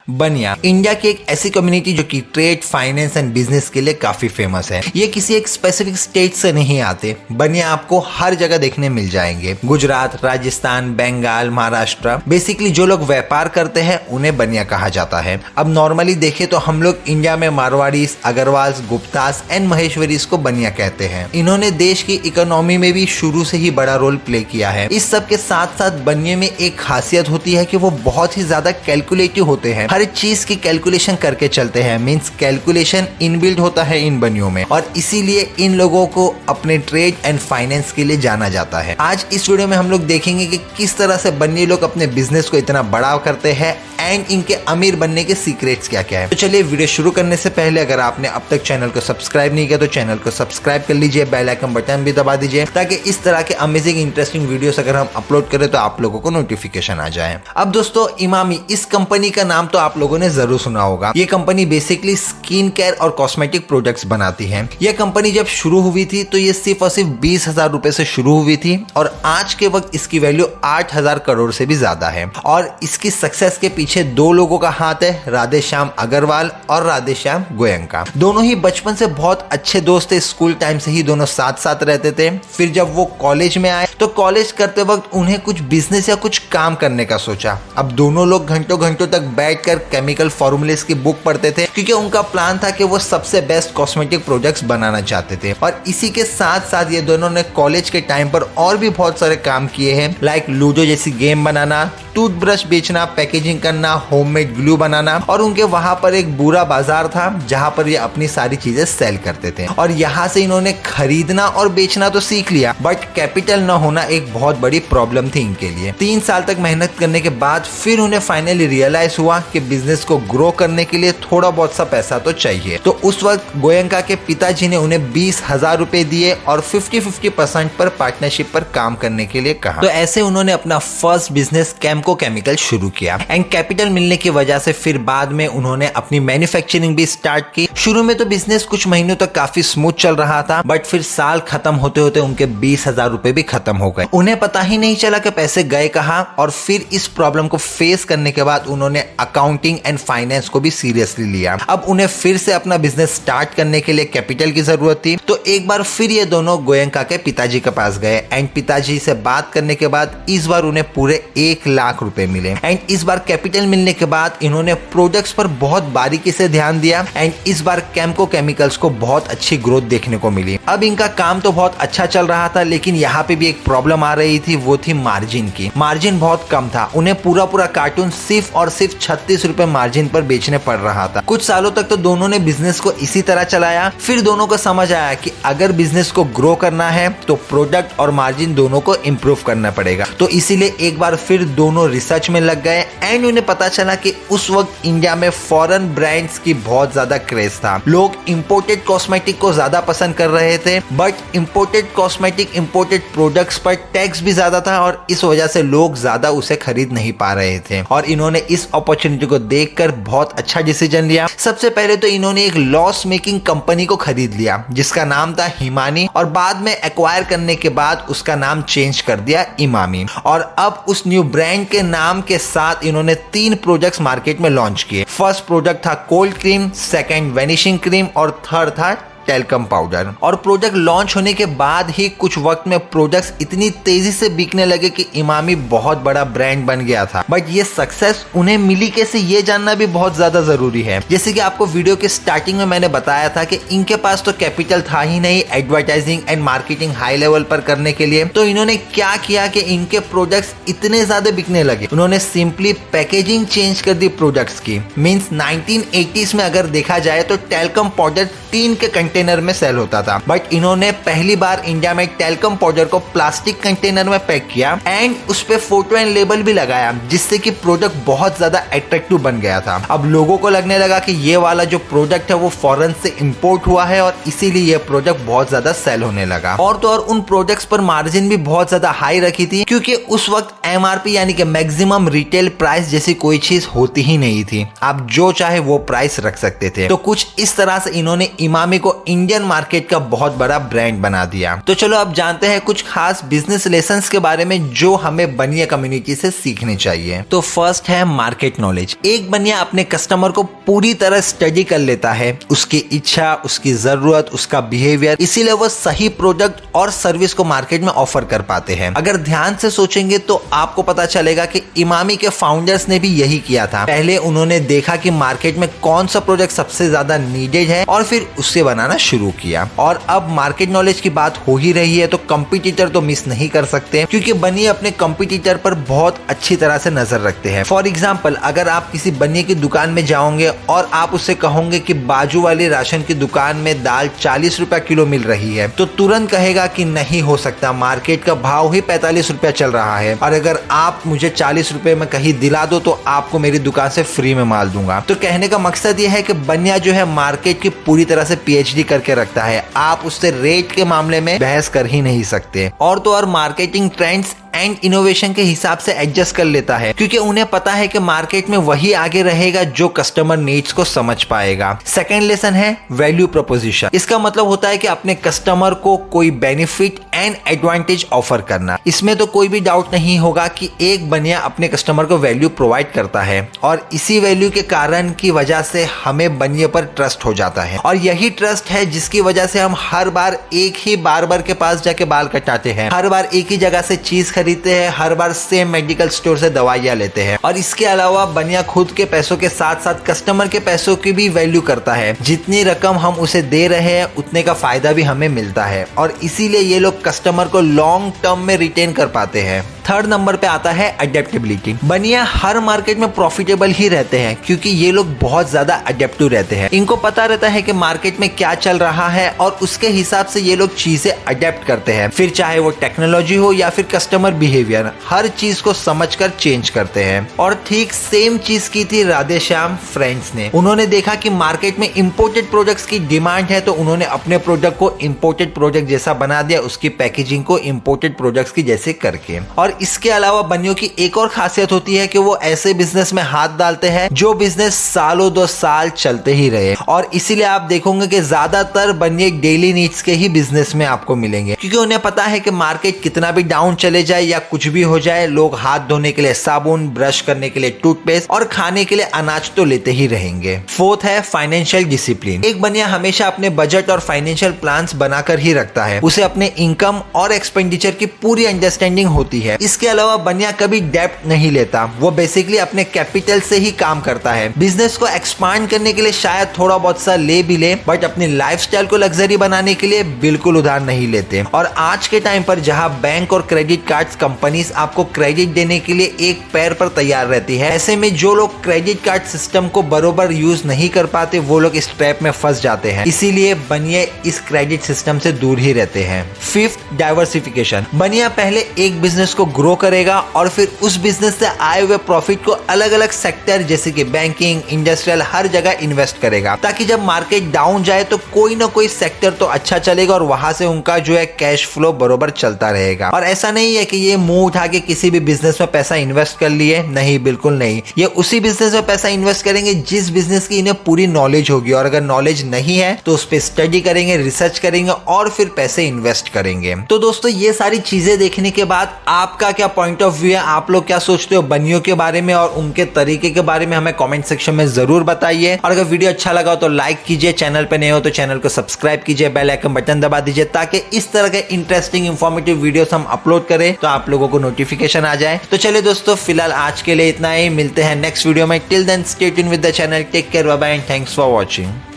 बनिया इंडिया की एक ऐसी कम्युनिटी जो कि ट्रेड, फाइनेंस एंड बिजनेस के लिए काफी फेमस है। ये किसी एक स्पेसिफिक स्टेट से नहीं आते। बनिया आपको हर जगह देखने मिल जाएंगे। गुजरात, राजस्थान, बंगाल, महाराष्ट्र, बेसिकली जो लोग व्यापार करते हैं उन्हें बनिया कहा जाता है। अब नॉर्मली देखें तो हम लोग इंडिया में मारवाड़ीज, अग्रवाल्स, गुप्तास एंड महेश्वरीज को बनिया कहते हैं। इन्होंने देश की इकोनॉमी में भी शुरू से ही बड़ा रोल प्ले किया है। इस सब के साथ साथ बनिया में एक खासियत होती है कि वो बहुत ही ज्यादा कैलकुलेटिव होते हैं। हर चीज की कैलकुलेशन करके चलते हैं। मींस कैलकुलेशन इनबिल्ट होता है इन बनियों में, और इसीलिए इन लोगों को अपने ट्रेड एंड फाइनेंस के लिए जाना जाता है। आज इस वीडियो में हम लोग देखेंगे कि किस तरह से बनिए लोग अपने बिजनेस को इतना बड़ा करते हैं एंड इनके अमीर बनने के सीक्रेट्स क्या क्या है। तो चलिए वीडियो शुरू करने से पहले अगर आपने अब तक चैनल को सब्सक्राइब नहीं किया तो चैनल को सब्सक्राइब कर लीजिए, बेल आइकन बटन भी दबा दीजिए ताकि इस तरह के अमेजिंग इंटरेस्टिंग वीडियोस अगर हम अपलोड करें तो आप लोगों को नोटिफिकेशन आ जाए। अब दोस्तों, इमामी, इस कंपनी का नाम तो आप लोगों ने जरूर सुना होगा। ये कंपनी बेसिकली स्किन केयर और कॉस्मेटिक प्रोडक्ट्स बनाती है। यह कंपनी जब शुरू हुई थी तो ये सिर्फ और सिर्फ 20,000 रुपए से शुरू हुई थी और आज के वक्त इसकी वैल्यू 8,000 करोड़ से भी ज्यादा है। और इसकी सक्सेस के पीछे दो लोगों का हाथ है, राधेश्याम अग्रवाल और राधेश्याम गोयनका। दोनों ही बचपन से बहुत अच्छे दोस्त थे। स्कूल टाइम से ही दोनों साथ साथ रहते थे। फिर जब वो कॉलेज में आए तो कॉलेज करते वक्त उन्हें कुछ बिजनेस या कुछ काम करने का सोचा। अब दोनों लोग घंटों घंटों तक बैठकर केमिकल फॉर्मूलेस की बुक पढ़ते थे क्योंकि उनका प्लान था कि वो सबसे बेस्ट कॉस्मेटिक प्रोडक्ट्स बनाना चाहते थे। और इसी के साथ साथ ये दोनों ने कॉलेज के टाइम पर और भी बहुत सारे काम किए हैं, लाइक लूडो जैसी गेम बनाना, टूथब्रश बेचना, पैकेजिंग करना, होममेड ग्लू बनाना। और उनके वहां पर एक बुरा बाजार था जहां पर ये अपनी सारी चीजें सेल करते थे। और यहाँ से इन्होंने खरीदना और बेचना तो सीख लिया, बट कैपिटल न होना एक बहुत बड़ी प्रॉब्लम थी इनके लिए। 3 साल तक मेहनत करने के बाद फिर उन्हें फाइनली रियलाइज हुआ कि बिजनेस को ग्रो करने के लिए थोड़ा बहुत सा पैसा तो चाहिए। तो उस वक्त गोयनका के पिताजी ने उन्हें 20,000 रुपए दिए और 50-50% पर पार्टनरशिप पर काम करने के लिए कहा। तो ऐसे उन्होंने अपना फर्स्ट बिजनेस कैम्को केमिकल शुरू किया एंड कैपिटल मिलने की वजह से फिर बाद में उन्होंने अपनी मैन्युफैक्चरिंग भी स्टार्ट की। शुरू में तो बिजनेस कुछ महीनों तक काफी स्मूथ चल रहा था, बट फिर साल खत्म होते होते उनके 20,000 रुपए भी खत्म हो गए। उन्हें पता ही नहीं चला कि पैसे गए कहां। और फिर इस प्रॉब्लम को फेस करने के बाद उन्होंने अकाउंटिंग एंड फाइनेंस को भी सीरियसली लिया। अब उन्हें फिर से अपना बिजनेस स्टार्ट करने के लिए कैपिटल की जरूरत थी। तो एक बार फिर ये दोनों गोयनका के पिताजी के पास गए एंड पिताजी से बात करने के बाद इस बार उन्हें पूरे 1 लाख रुपए मिले। एंड इस बार कैपिटल मिलने के बाद इन्होंने प्रोडक्ट्स पर बहुत बारीकी से ध्यान दिया एंड इस बार कैम्को केमिकल्स को बहुत अच्छी ग्रोथ देखने को मिली। अब इनका काम तो बहुत अच्छा चल रहा था, लेकिन यहाँ पे भी एक प्रॉब्लम आ रही थी, वो थी मार्जिन की। मार्जिन बहुत कम था। उन्हें पूरा कार्टून सिर्फ और सिर्फ 36 रुपए मार्जिन पर बेचने पड़ रहा था। कुछ सालों तक तो दोनों ने बिजनेस को इसी तरह चलाया। फिर दोनों को समझ आया कि अगर बिजनेस को ग्रो करना है तो प्रोडक्ट और मार्जिन दोनों को इम्प्रूव करना पड़ेगा। तो इसीलिए एक बार फिर दोनों रिसर्च में लग गए एंड उन्हें पता चला कि उस वक्त इंडिया में फॉरेन ब्रांड्स की बहुत ज्यादा क्रेज था। लोग इंपोर्टेड कॉस्मेटिक को ज्यादा पसंद कर रहे थे, but imported cosmetic, imported products पर टैक्स भी ज्यादा था और इस वजह से लोग ज्यादा उसे खरीद नहीं पा रहे थे। और इन्होंने इस अपॉर्चुनिटी को देखकर बहुत अच्छा डिसीजन लिया। सबसे पहले तो इन्होंने एक लॉस मेकिंग कंपनी को खरीद लिया जिसका नाम था हिमानी, और बाद में एक्वायर करने के बाद उसका नाम चेंज कर दिया इमामी। और अब उस न्यू ब्रांड के नाम के साथ इन्होंने 3 प्रोडक्ट्स मार्केट में लॉन्च किए। फर्स्ट प्रोडक्ट था cold cream, second vanishing cream और थर्ड था टेल्कम पाउडर। और प्रोडक्ट लॉन्च होने के बाद ही कुछ वक्त में प्रोडक्ट्स इतनी तेजी से बिकने लगे कि इमामी बहुत बड़ा ब्रांड बन गया था। बट ये सक्सेस उन्हें मिली कैसे, ये जानना भी बहुत ज्यादा जरूरी है। जैसे कि आपको वीडियो के स्टार्टिंग में मैंने बताया था कि इनके पास तो कैपिटल था ही नहीं advertising and marketing high level पर करने के लिए। तो इन्होंने क्या किया कि इनके प्रोडक्ट्स इतने ज्यादा बिकने लगे, उन्होंने सिंपली पैकेजिंग चेंज कर दी प्रोडक्ट्स की। मींस 1980s में अगर देखा जाए तो टेल्कम पाउडर टीन के कंटेनर में सेल होता था, बट इन्होंने पहली बार इंडिया में टेल्कम पाउडर को प्लास्टिक कंटेनर में पैक किया एंड उस पे फोटो एंड लेबल भी लगाया, जिससे कि प्रोडक्ट बहुत ज्यादा अट्रैक्टिव बन गया था। अब लोगों को लगने लगा कि ये वाला जो प्रोडक्ट है वो फॉरेन से इंपोर्ट हुआ है और इसीलिए ये प्रोडक्ट बहुत ज्यादा सेल होने लगा। और तो और उन प्रोडक्ट्स पर मार्जिन भी बहुत ज्यादा हाई रखी थी, क्योंकि उस वक्त एमआरपी यानी कि मैक्सिमम रिटेल प्राइस जैसी कोई चीज होती ही नहीं थी। आप जो चाहे वो प्राइस रख सकते थे। तो कुछ इस तरह से इन्होंने इमामी को इंडियन मार्केट का बहुत बड़ा ब्रांड बना दिया। तो चलो अब जानते हैं कुछ खास बिजनेस लेसन्स के बारे में जो हमें बनिया कम्युनिटी से सीखने चाहिए। तो फर्स्ट है मार्केट नॉलेज। एक बनिया अपने कस्टमर को पूरी तरह स्टडी कर लेता है, उसकी इच्छा, उसकी जरूरत, उसका बिहेवियर, इसीलिए वो सही प्रोडक्ट और सर्विस को मार्केट में ऑफर कर पाते हैं। अगर ध्यान से सोचेंगे तो आपको पता चलेगा कि इमामी के फाउंडर्स ने भी यही किया था। पहले उन्होंने देखा कि मार्केट में कौन सा प्रोडक्ट सबसे ज्यादा नीडेड है और फिर उससे बनाना शुरू किया। और अब मार्केट नॉलेज की बात हो ही रही है तो कंपटीटर तो मिस नहीं कर सकते, क्योंकि बनिया अपने कंपटीटर पर बहुत अच्छी तरह से नजर रखते हैं। फॉर एग्जाम्पल, अगर आप किसी बनिया की दुकान में जाओगे और आप उससे कहोगे कि बाजू वाली राशन की दुकान में दाल 40 रुपया किलो मिल रही है, तो तुरंत कहेगा कि नहीं हो सकता, मार्केट का भाव ही 45 रुपया चल रहा है और अगर आप मुझे 40 रुपए में कहीं दिला दो तो आपको मेरी दुकान से फ्री में माल दूंगा। तो कहने का मकसद यह है कि बनिया जो है मार्केट की पूरी तरह से पीएचडी करके रखता है, आप उससे रेट के मामले में बहस कर ही नहीं सकते। और तो और मार्केटिंग ट्रेंड्स एंड इनोवेशन के हिसाब से एडजस्ट कर लेता है, क्योंकि उन्हें पता है कि मार्केट में वही आगे रहेगा जो कस्टमर नीड्स को समझ पाएगा। सेकंड लेसन है वैल्यू प्रोपोजिशन। इसका मतलब होता है कि अपने कस्टमर को कोई बेनिफिट एंड एडवांटेज ऑफर करना। इसमें तो कोई भी डाउट नहीं होगा कि एक बनिया अपने कस्टमर को वैल्यू प्रोवाइड करता है और इसी वैल्यू के कारण की वजह से हमें बनिए पर ट्रस्ट हो जाता है और यही ट्रस्ट है जिसकी वजह से हम हर बार एक ही बार्बर के पास जाके बाल कटाते हैं, हर बार एक ही जगह से चीज खरीदते हैं, हर बार सेम मेडिकल स्टोर से दवाइयां लेते हैं। और इसके अलावा बनिया खुद के पैसों के साथ साथ कस्टमर के पैसों की भी वैल्यू करता है। जितनी रकम हम उसे दे रहे हैं उतने का फायदा भी हमें मिलता है और इसीलिए ये लोग कस्टमर को लॉन्ग टर्म में रिटेन कर पाते हैं। थर्ड नंबर पे आता है अडेप्टेबिलिटी। बनिया हर मार्केट में प्रॉफिटेबल ही रहते हैं क्योंकि ये लोग बहुत ज्यादा अडेप्टिव रहते हैं। इनको पता रहता है कि मार्केट में क्या चल रहा है और उसके हिसाब से ये लोग चीजें अडेप्ट करते हैं, फिर चाहे वो टेक्नोलॉजी हो या फिर कस्टमर बिहेवियर, हर चीज को समझकर चेंज करते हैं। और ठीक सेम चीज की थी राधेश्याम फ्रेंड्स ने। उन्होंने देखा कि मार्केट में इंपोर्टेड प्रोडक्ट्स की डिमांड है तो उन्होंने अपने प्रोडक्ट को इंपोर्टेड प्रोडक्ट जैसा बना दिया, उसकी पैकेजिंग को इंपोर्टेड प्रोडक्ट्स की जैसे करके। और इसके अलावा बनियों की एक और खासियत होती है कि वो ऐसे बिजनेस में हाथ डालते हैं जो बिजनेस सालों 2 साल चलते ही रहे। और इसीलिए आप देखोगे कि ज्यादातर बनिए डेली नीड्स के ही बिजनेस में आपको मिलेंगे, क्योंकि उन्हें पता है कि मार्केट कितना भी डाउन चले जाए या कुछ भी हो जाए, लोग हाथ धोने के लिए साबुन, ब्रश करने के लिए टूथपेस्ट और खाने के लिए अनाज तो लेते ही रहेंगे। फोर्थ है फाइनेंशियल डिसिप्लिन। एक बनिया हमेशा अपने बजट और फाइनेंशियल प्लान्स बनाकर ही रखता है। उसे अपने इनकम और एक्सपेंडिचर की पूरी अंडरस्टैंडिंग होती है। इसके अलावा बनिया कभी डेब्ट नहीं लेता, वो बेसिकली अपने कैपिटल से ही काम करता है। बिजनेस को एक्सपांड करने के लिए शायद थोड़ा बहुत सा ले भी ले, बट अपनी लाइफस्टाइल को लग्जरी बनाने के लिए बिल्कुल उधार नहीं लेते। और आज के टाइम पर जहां बैंक और क्रेडिट कार्ड्स कंपनीज आपको क्रेडिट देने के लिए एक पैर पर तैयार रहती है, ऐसे में जो लोग क्रेडिट कार्ड सिस्टम को बरोबर यूज नहीं कर पाते वो लोग इस ट्रैप में फंस जाते हैं। इसीलिए बनिया इस क्रेडिट सिस्टम से दूर ही रहते हैं। Fifth, diversification. बनिया पहले एक बिजनेस को ग्रो करेगा और फिर उस बिजनेस से आए हुए प्रॉफिट को अलग अलग सेक्टर जैसे कि बैंकिंग, इंडस्ट्रियल, हर जगह इन्वेस्ट करेगा, ताकि जब मार्केट डाउन जाए तो कोई ना कोई सेक्टर तो अच्छा चलेगा और वहां से उनका जो है कैश फ्लो बरोबर चलता रहेगा। और ऐसा नहीं है कि ये मुंह उठा के किसी भी बिजनेस में पैसा इन्वेस्ट कर लिए, नहीं, बिल्कुल नहीं। ये उसी बिजनेस में पैसा इन्वेस्ट करेंगे जिस बिजनेस की इन्हें पूरी नॉलेज होगी, और अगर नॉलेज नहीं है तो उस पर स्टडी करेंगे, रिसर्च करेंगे और फिर पैसे इन्वेस्ट करेंगे। तो दोस्तों, ये सारी चीजें देखने के बाद आपका क्या पॉइंट ऑफ व्यू है? आप लोग क्या सोचते हो बनियों के बारे में और उनके तरीके के बारे में? हमें कमेंट सेक्शन में जरूर बताइए। और अगर वीडियो अच्छा लगा हो तो लाइक कीजिए, चैनल पे नए हो तो चैनल को सब्सक्राइब कीजिए, बेल आइकन बटन दबा दीजिए ताकि इस तरह के इंटरेस्टिंग इंफॉर्मेटिव वीडियोस हम अपलोड करें तो आप लोगों को नोटिफिकेशन आ जाए। तो चलिए दोस्तों, फिलहाल आज के लिए इतना ही। मिलते हैं नेक्स्ट वीडियो में। Till then stay tuned with the channel. Take care, bye bye and thanks for watching.